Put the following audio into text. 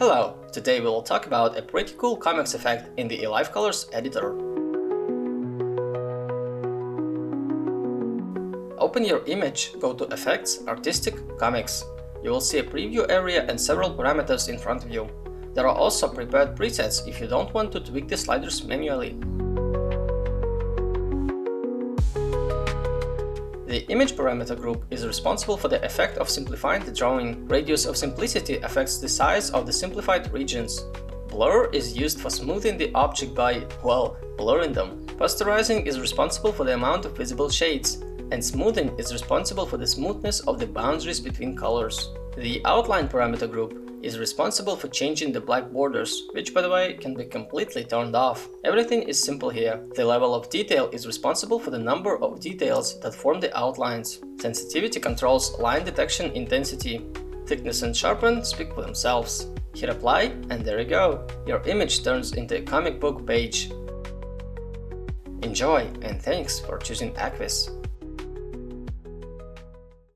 Hello, today we will talk about a pretty cool comics effect in the AliveColors editor. Open your image, go to Effects, Artistic, Comics. You will see a preview area and several parameters in front of you. There are also prepared presets if you don't want to tweak the sliders manually. The image parameter group is responsible for the effect of simplifying the drawing. Radius of simplicity affects the size of the simplified regions. Blur is used for smoothing the object by, well, blurring them. Posterizing is responsible for the amount of visible shades, and smoothing is responsible for the smoothness of the boundaries between colors. The outline parameter group is responsible for changing the black borders, which by the way can be completely turned off. Everything is simple here. The level of detail is responsible for the number of details that form the outlines. Sensitivity controls line detection intensity. Thickness and sharpen speak for themselves. Hit apply and there you go. Your image turns into a comic book page. Enjoy and thanks for choosing AKVIS.